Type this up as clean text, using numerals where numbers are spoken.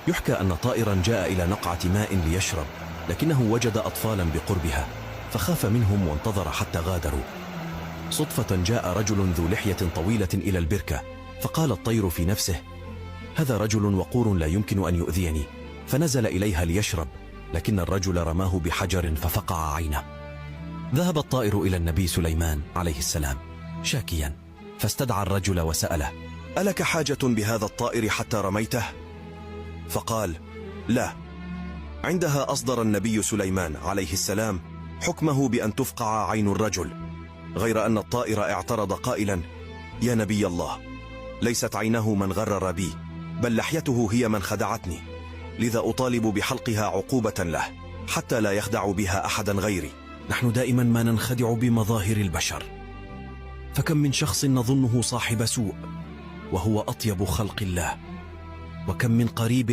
يحكى أن طائرا جاء إلى نقعة ماء ليشرب، لكنه وجد أطفالا بقربها فخاف منهم وانتظر حتى غادروا. صدفة جاء رجل ذو لحية طويلة إلى البركة، فقال الطير في نفسه: هذا رجل وقور لا يمكن أن يؤذيني، فنزل إليها ليشرب، لكن الرجل رماه بحجر ففقع عينه. ذهب الطائر إلى النبي سليمان عليه السلام شاكيا، فاستدعى الرجل وسأله: ألك حاجة بهذا الطائر حتى رميته؟ فقال: لا. عندها أصدر النبي سليمان عليه السلام حكمه بأن تفقع عين الرجل، غير أن الطائر اعترض قائلا: يا نبي الله، ليست عينه من غرر بي، بل لحيته هي من خدعتني، لذا أطالب بحلقها عقوبة له حتى لا يخدع بها أحدا غيري. نحن دائما ما ننخدع بمظاهر البشر، فكم من شخص نظنه صاحب سوء وهو أطيب خلق الله، وكم من قريب